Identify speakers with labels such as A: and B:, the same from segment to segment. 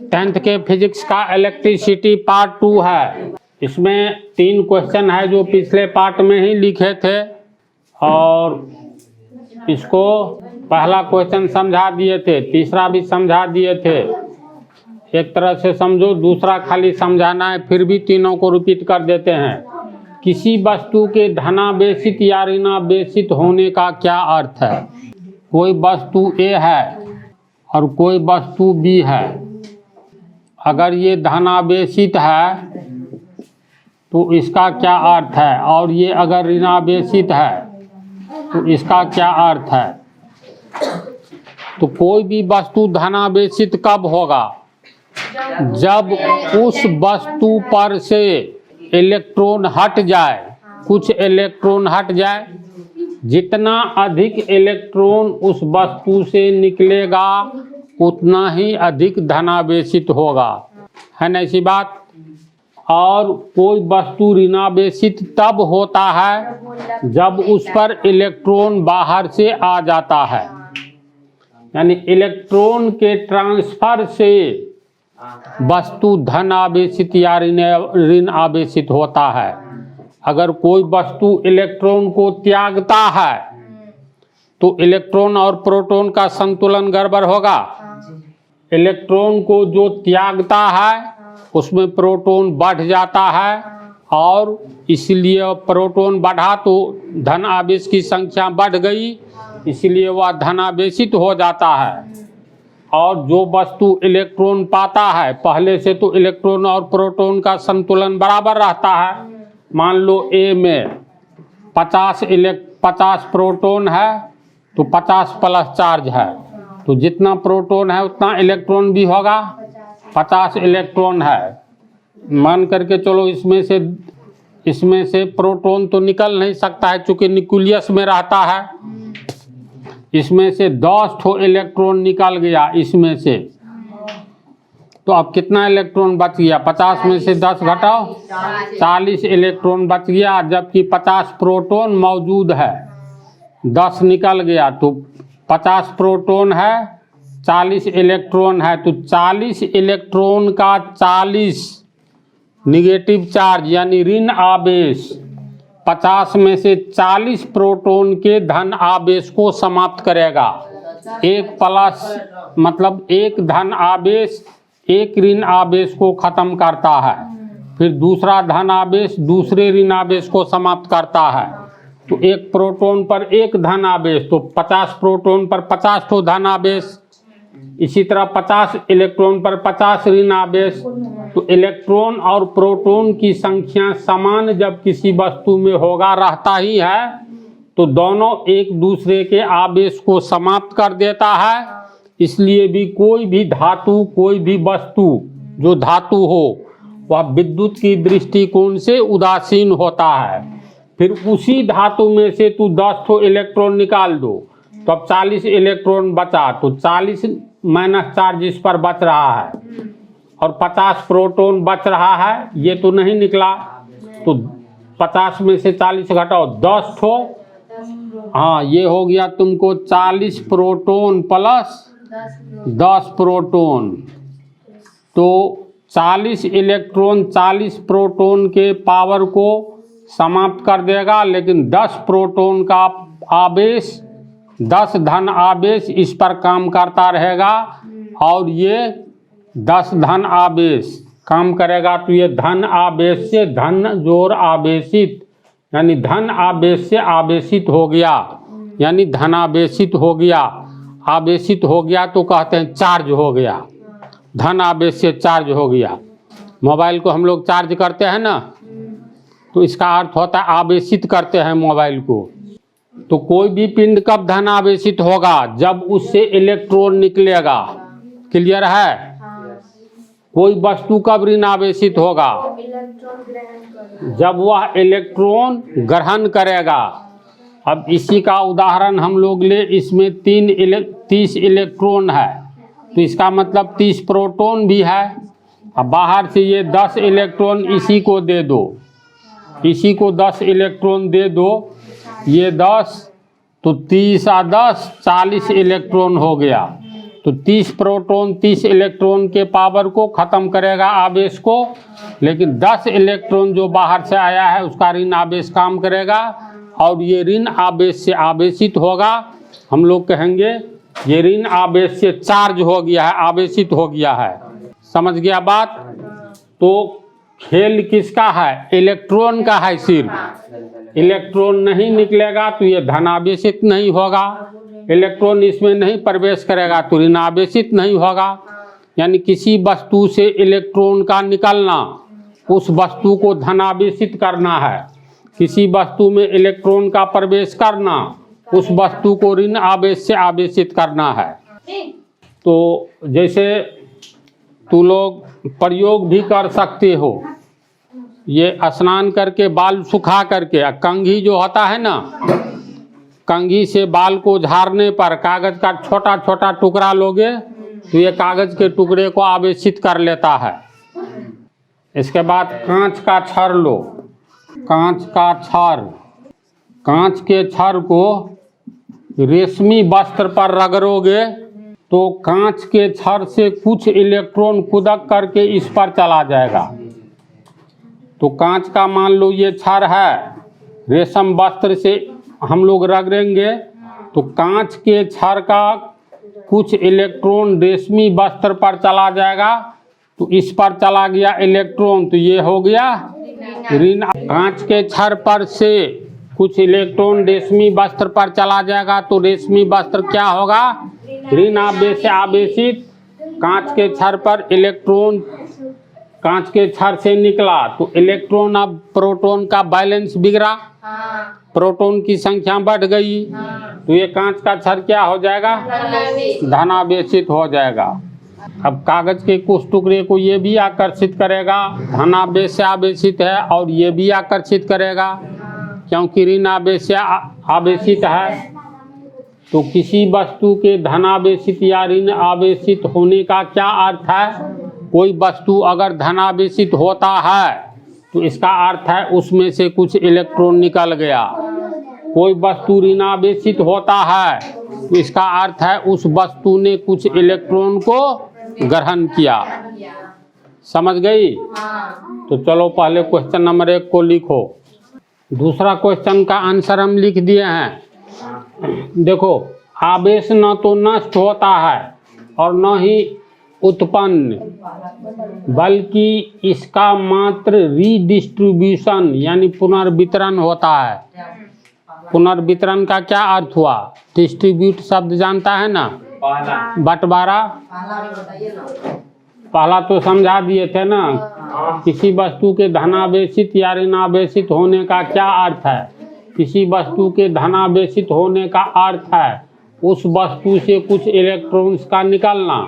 A: 10th के physics का electricity part 2 है। इसमें 3 क्वेश्चन है जो पिछले पार्ट में ही लिखे थे और इसको पहला क्वेश्चन समझा दिए थे, तीसरा भी समझा दिए थे। एक तरह से समझो, दूसरा खाली समझाना है, फिर भी तीनों को रिपीट कर देते हैं। किसी वस्तु के धनावेशित या ऋणावेशित होने का क्या अर्थ है? कोई वस्तु ए है और कोई वस्तु बी है। अगर ये धनावेशित है तो इसका क्या अर्थ है, और ये अगर ऋणावेशित है तो इसका क्या अर्थ है? तो कोई भी वस्तु धनावेशित कब होगा? जब उस वस्तु पर से इलेक्ट्रॉन हट जाए, कुछ इलेक्ट्रॉन हट जाए। जितना अधिक इलेक्ट्रॉन उस वस्तु से निकलेगा उतना ही अधिक धनावेशित होगा, है ना ऐसी बात? और कोई वस्तु ऋणावेशित तब होता है जब उस पर इलेक्ट्रॉन बाहर से आ जाता है, यानी इलेक्ट्रॉन के ट्रांसफर से वस्तु धनावेशित या ऋण आवेशित होता है। अगर कोई वस्तु इलेक्ट्रॉन को त्यागता है तो इलेक्ट्रॉन और प्रोटॉन का संतुलन गड़बड़ होगा। इलेक्ट्रॉन को जो त्यागता है उसमें प्रोटॉन बढ़ जाता है और इसलिए प्रोटॉन बढ़ा तो धन आवेश की संख्या बढ़ गई, इसलिए वह धनावेशित हो जाता है। और जो वस्तु इलेक्ट्रॉन पाता है, पहले से तो इलेक्ट्रॉन और प्रोटॉन का संतुलन बराबर रहता है। मान लो ए में 50 प्रोटॉन है तो 50 प्लस चार्ज है, तो जितना प्रोटॉन है उतना इलेक्ट्रॉन भी होगा। 50 इलेक्ट्रॉन है, मान करके चलो इसमें से प्रोटॉन तो निकल नहीं सकता है चूंकि न्यूक्लियस में रहता है। इसमें से 10 ठो इलेक्ट्रॉन निकल गया इसमें से, तो अब कितना इलेक्ट्रॉन बच गया? 50 में से 10 घटाओ, 40 इलेक्ट्रॉन बच गया, जबकि 50 प्रोटॉन मौजूद है। 10 निकल गया तो 50 प्रोटॉन है, 40 इलेक्ट्रॉन है, तो 40 इलेक्ट्रॉन का 40 निगेटिव चार्ज यानी ऋण आवेश 50 में से 40 प्रोटॉन के धन आवेश को समाप्त करेगा। एक प्लस मतलब एक धन आवेश एक ऋण आवेश को खत्म करता है, फिर दूसरा धन आवेश दूसरे ऋण आवेश को समाप्त करता है। तो एक प्रोटॉन पर एक धन आवेश, तो 50 प्रोटॉन पर 50 ठो धन आवेश, इसी तरह 50 इलेक्ट्रॉन पर 50 ऋण आवेश। तो इलेक्ट्रॉन और प्रोटॉन की संख्या समान जब किसी वस्तु में होगा, रहता ही है, तो दोनों एक दूसरे के आवेश को समाप्त कर देता है। इसलिए भी कोई भी धातु, कोई भी वस्तु जो धातु हो वह विद्युत की दृष्टिकोण से उदासीन होता है। फिर उसी धातु में से तू 10 ठो इलेक्ट्रॉन निकाल दो तो अब 40 इलेक्ट्रॉन बचा, तो 40 माइनस चार्ज इस पर बच रहा है और 50 प्रोटॉन बच रहा है, ये तो नहीं निकला। तो 50 में से 40 घटाओ, 10 ठो, हाँ ये हो गया तुमको 40 प्रोटॉन प्लस 10 प्रोटॉन, तो 40 इलेक्ट्रॉन 40 प्रोटॉन के पावर को समाप्त कर देगा, लेकिन 10 प्रोटॉन का आवेश 10 धन आवेश इस पर काम करता रहेगा और ये 10 धन आवेश काम करेगा। तो ये धन आवेश से धन जोड़ आवेशित यानी धन आवेश से आवेशित हो गया, यानी धनावेशित हो गया। आवेशित हो गया तो कहते हैं चार्ज हो गया, धन आवेश से चार्ज हो गया। मोबाइल को हम लोग चार्ज करते हैं ना, तो इसका अर्थ होता है आवेशित करते हैं मोबाइल को। तो कोई भी पिंड कब धन आवेशित होगा? जब उससे इलेक्ट्रॉन निकलेगा। क्लियर है? कोई वस्तु कब ऋण आवेशित होगा? जब वह इलेक्ट्रॉन ग्रहण करेगा। अब इसी का उदाहरण हम लोग ले, इसमें 30 इलेक्ट्रॉन है, तो इसका मतलब 30 प्रोटॉन भी है। अब बाहर से ये 10 इलेक्ट्रॉन इसी को दे दो, इसी को 10 इलेक्ट्रॉन दे दो, ये 10 तो 30 और 10 40 इलेक्ट्रॉन हो गया। तो 30 प्रोटॉन 30 इलेक्ट्रॉन के पावर को ख़त्म करेगा आवेश को, लेकिन 10 इलेक्ट्रॉन जो बाहर से आया है उसका ऋण आवेश काम करेगा और ये ऋण आवेश से आवेशित होगा। हम लोग कहेंगे ये ऋण आवेश से चार्ज हो गया है, आवेशित हो गया है। समझ गया बात? तो खेल किसका है? इलेक्ट्रॉन का है। सिर्फ इलेक्ट्रॉन नहीं निकलेगा तो ये धनावेशित नहीं होगा, इलेक्ट्रॉन इसमें नहीं प्रवेश करेगा तो ऋणावेशित नहीं होगा। यानी किसी वस्तु से इलेक्ट्रॉन का निकलना उस वस्तु को धनावेशित करना है, किसी वस्तु में इलेक्ट्रॉन का प्रवेश करना उस वस्तु को ऋण आवेश से आवेशित करना है। तो जैसे तू लोग प्रयोग भी कर सकते हो, ये स्नान करके बाल सुखा करके, कंघी जो होता है ना, कंघी से बाल को झाड़ने पर कागज का छोटा छोटा टुकड़ा लोगे तो ये कागज के टुकड़े को आवेशित कर लेता है। इसके बाद कांच का छड़ लो, कांच का छड़, कांच के छड़ को रेशमी वस्त्र पर रगड़ोगे तो कांच के छड़ से कुछ इलेक्ट्रॉन खुदक करके इस पर चला जाएगा। तो कांच का मान लो ये छड़ है, रेशम वस्त्र से हम लोग रगड़ेंगे तो कांच के छड़ का कुछ इलेक्ट्रॉन रेशमी वस्त्र पर चला जाएगा, तो इस पर चला गया इलेक्ट्रॉन, तो ये हो गया ऋण। कांच के छड़ पर से कुछ इलेक्ट्रॉन रेशमी वस्त्र पर चला जाएगा तो रेशमी वस्त्र क्या होगा? ऋण आवेश से आवेशित। कांच के छड़ पर इलेक्ट्रॉन कांच के छड़ से निकला तो इलेक्ट्रॉन अब प्रोटॉन का बैलेंस बिगड़ा, प्रोटॉन की संख्या बढ़ गई, तो ये कांच का छड़ क्या हो जाएगा? धनावेशित हो जाएगा। अब कागज के कुछ टुकड़े को ये भी आकर्षित करेगा, धनावेश से आवेशित है, और ये भी आकर्षित करेगा क्योंकि ऋण आवेश से आवेशित है। तो किसी वस्तु के धनावेशित या ऋण आवेशित होने का क्या अर्थ है? कोई वस्तु अगर धनावेशित होता है तो इसका अर्थ है उसमें से कुछ इलेक्ट्रॉन निकल गया। कोई वस्तु ऋणावेशित होता है तो इसका अर्थ है उस वस्तु ने कुछ इलेक्ट्रॉन को ग्रहण किया। समझ गई? तो चलो पहले क्वेश्चन नंबर 1 को लिखो। दूसरा क्वेश्चन का आंसर हम लिख दिए हैं। देखो, आवेश न तो नष्ट होता है और न ही उत्पन्न, बल्कि इसका मात्र रीडिस्ट्रीब्यूशन यानी पुनर्वितरण होता है। पुनर्वितरण का क्या अर्थ हुआ? डिस्ट्रीब्यूट शब्द जानता है ना? बंटवारा। पहला तो समझा दिए थे ना। किसी वस्तु के धनावेशित या ऋणावेशित होने का क्या अर्थ है? किसी वस्तु के धनावेशित होने का अर्थ है उस वस्तु से कुछ इलेक्ट्रॉन्स का निकलना,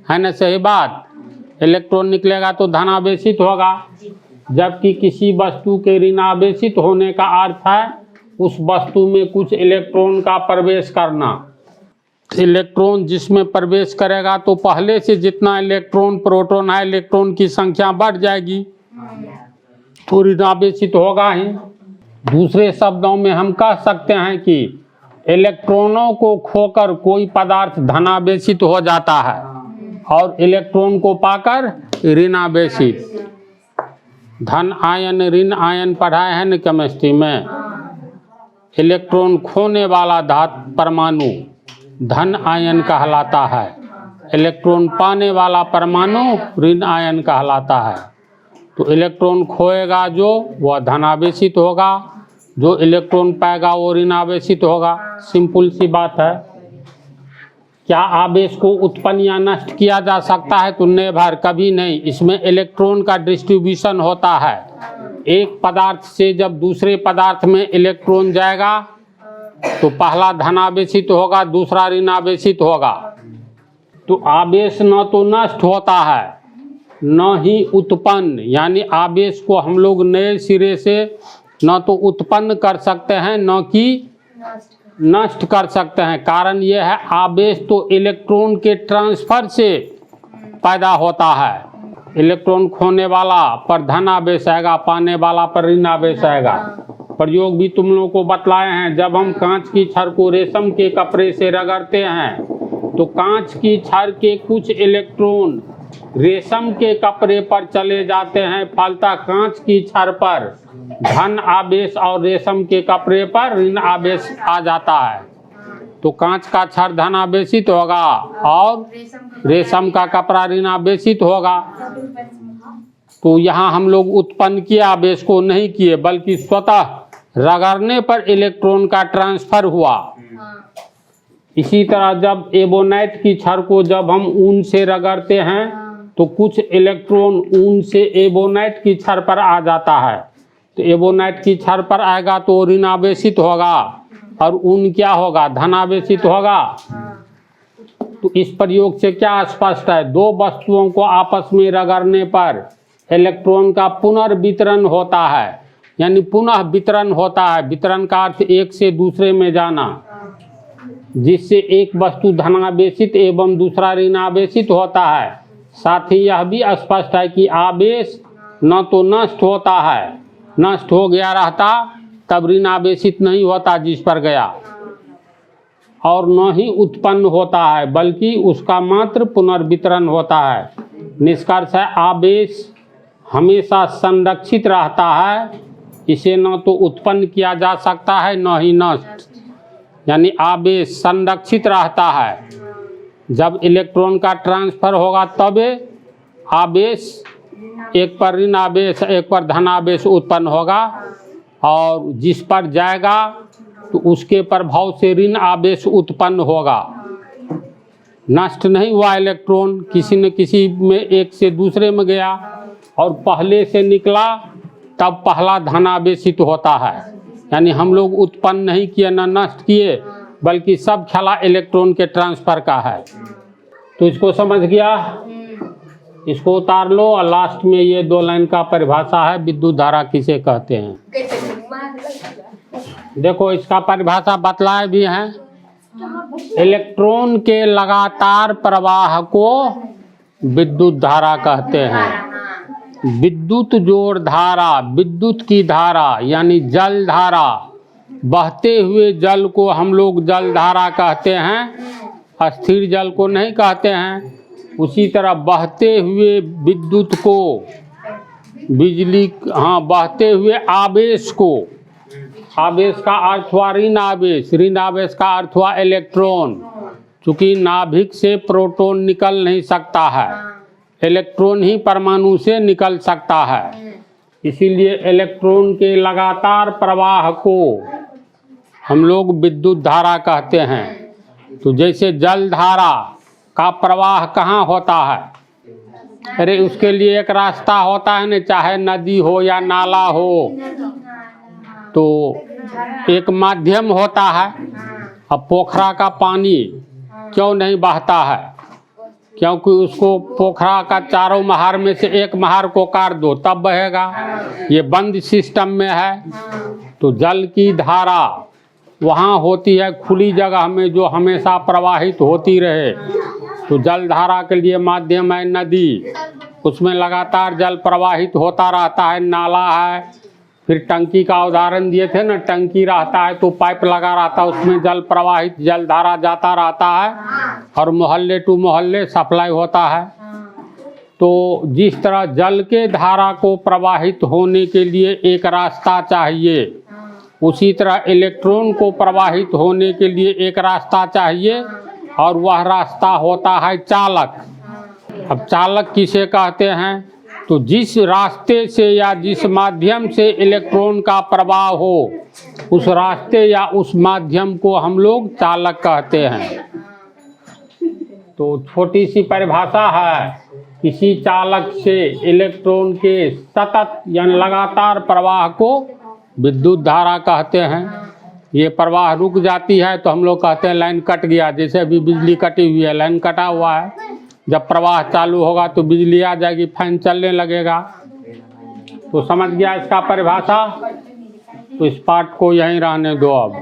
A: है ना? सही बात। इलेक्ट्रॉन निकलेगा तो धनावेशित होगा, जबकि किसी वस्तु के ऋणावेशित होने का अर्थ है उस वस्तु में कुछ इलेक्ट्रॉन का प्रवेश करना। इलेक्ट्रॉन जिसमें प्रवेश करेगा तो पहले से जितना इलेक्ट्रॉन प्रोटॉन है, इलेक्ट्रॉन की संख्या बढ़ जाएगी, तो ऋणावेशित होगा ही। दूसरे शब्दों में हम कह सकते हैं कि इलेक्ट्रॉनों को खोकर कोई पदार्थ धनावेशित हो जाता है और इलेक्ट्रॉन को पाकर ऋणावेशित। धन आयन ऋण आयन पढ़ाए हैं न केमिस्ट्री में। इलेक्ट्रॉन खोने वाला धातु परमाणु धन आयन कहलाता है, इलेक्ट्रॉन पाने वाला परमाणु ऋण आयन कहलाता है। तो इलेक्ट्रॉन खोएगा जो वह धनावेशित होगा, जो इलेक्ट्रॉन पाएगा वो ऋणावेशित होगा। सिंपल सी बात है। क्या आवेश को उत्पन्न या नष्ट किया जा सकता है? तो नेवर, कभी नहीं। इसमें इलेक्ट्रॉन का डिस्ट्रीब्यूशन होता है। एक पदार्थ से जब दूसरे पदार्थ में इलेक्ट्रॉन जाएगा तो पहला धनावेशित होगा, दूसरा ऋणावेशित होगा। तो आवेश न तो नष्ट होता है न ही उत्पन्न, यानी आवेश को हम लोग नए सिरे से न तो उत्पन्न कर सकते हैं न कि नष्ट कर सकते हैं। कारण यह है आवेश तो इलेक्ट्रॉन के ट्रांसफर से पैदा होता है। इलेक्ट्रॉन खोने वाला पर धनावेश आएगा, पाने वाला पर ऋणावेश आएगा। प्रयोग भी तुम लोगों को बतलाए हैं। जब हम कांच की छड़ को रेशम के कपड़े से रगड़ते हैं तो कांच की छड़ के कुछ इलेक्ट्रॉन रेशम के कपड़े पर चले जाते हैं, फलतः कांच की छड़ पर धन आवेश और रेशम के कपड़े पर ऋण आवेश आ जाता है। तो कांच का छड़ धन आवेशित होगा और रेशम का कपड़ा ऋण आवेशित होगा। तो यहाँ हम लोग उत्पन्न किए आवेश को नहीं किए, बल्कि स्वतः रगड़ने पर इलेक्ट्रॉन का ट्रांसफर हुआ। इसी तरह जब एबोनाइट की छड़ को जब हम ऊन से रगड़ते हैं तो कुछ इलेक्ट्रॉन ऊन से एबोनाइट की छड़ पर आ जाता है। तो एबोनाइट की छड़ पर आएगा तो ऋण आवेशित होगा और ऊन क्या होगा, धनावेशित होगा। तो इस प्रयोग से क्या स्पष्ट है, दो वस्तुओं को आपस में रगड़ने पर इलेक्ट्रॉन का पुनर्वितरण होता है, यानी पुनः वितरण होता है। वितरण का अर्थ एक से दूसरे में जाना, जिससे एक वस्तु धनावेशित एवं दूसरा ऋणावेशित होता है। साथ ही यह भी स्पष्ट है कि आवेश न तो नष्ट होता है, नष्ट हो गया रहता तब ऋणावेशित नहीं होता जिस पर गया, और न ही उत्पन्न होता है, बल्कि उसका मात्र पुनर्वितरण होता है। निष्कर्ष है, आवेश हमेशा संरक्षित रहता है, इसे न तो उत्पन्न किया जा सकता है न ही नष्ट, यानी आवेश संरक्षित रहता है। जब इलेक्ट्रॉन का ट्रांसफर होगा तब आवेश एक पर ऋण आवेश एक पर धन आवेश उत्पन्न होगा, और जिस पर जाएगा तो उसके प्रभाव से ऋण आवेश उत्पन्न होगा। नष्ट नहीं हुआ इलेक्ट्रॉन, किसी न किसी में एक से दूसरे में गया और पहले से निकला तब पहला धनावेशित होता है। यानी हम लोग उत्पन्न नहीं किए न नष्ट किए, बल्कि सब खेला इलेक्ट्रॉन के ट्रांसफर का है। तो इसको समझ गया, इसको उतार लो और लास्ट में ये 2 लाइन का परिभाषा है, विद्युत धारा किसे कहते हैं। देखो इसका परिभाषा बतलाए भी हैं। इलेक्ट्रॉन के लगातार प्रवाह को विद्युत धारा कहते हैं। विद्युत जोड़ धारा, विद्युत की धारा यानी जल धारा, बहते हुए जल को हम लोग जल धारा कहते हैं, स्थिर जल को नहीं कहते हैं। उसी तरह बहते हुए विद्युत को, बिजली, बहते हुए आवेश को, आवेश का अर्थ हुआ ऋण आवेश, ऋण आवेश का अर्थ हुआ इलेक्ट्रॉन। चूँकि नाभिक से प्रोटॉन निकल नहीं सकता है, इलेक्ट्रॉन ही परमाणु से निकल सकता है, इसीलिए इलेक्ट्रॉन के लगातार प्रवाह को हम लोग विद्युत धारा कहते हैं। तो जैसे जल धारा का प्रवाह कहाँ होता है, अरे उसके लिए एक रास्ता होता है न, चाहे नदी हो या नाला हो, तो एक माध्यम होता है। अब पोखरा का पानी क्यों नहीं बहता है, क्योंकि उसको पोखरा का चारों महार में से एक महार को काट दो तब बहेगा, ये बंद सिस्टम में है। तो जल की धारा वहाँ होती है खुली जगह में जो हमेशा प्रवाहित होती रहे। तो जल धारा के लिए माध्यम है नदी, उसमें लगातार जल प्रवाहित होता रहता है। नाला है, फिर टंकी का उदाहरण दिए थे ना, टंकी रहता है तो पाइप लगा रहता है, उसमें जल प्रवाहित जल धारा जाता रहता है और मोहल्ले टू मोहल्ले सप्लाई होता है। तो जिस तरह जल के धारा को प्रवाहित होने के लिए एक रास्ता चाहिए, उसी तरह इलेक्ट्रॉन को प्रवाहित होने के लिए एक रास्ता चाहिए, और वह रास्ता होता है चालक। अब चालक किसे कहते हैं, तो जिस रास्ते से या जिस माध्यम से इलेक्ट्रॉन का प्रवाह हो, उस रास्ते या उस माध्यम को हम लोग चालक कहते हैं। तो छोटी सी परिभाषा है, किसी चालक से इलेक्ट्रॉन के सतत यानी लगातार प्रवाह को विद्युत धारा कहते हैं। ये प्रवाह रुक जाती है तो हम लोग कहते हैं लाइन कट गया, जैसे अभी बिजली कटी हुई है, लाइन कटा हुआ है, जब प्रवाह चालू होगा तो बिजली आ जाएगी, फैन चलने लगेगा। तो समझ गया इसका परिभाषा। तो इस पाठ को यहीं रहने दो अब।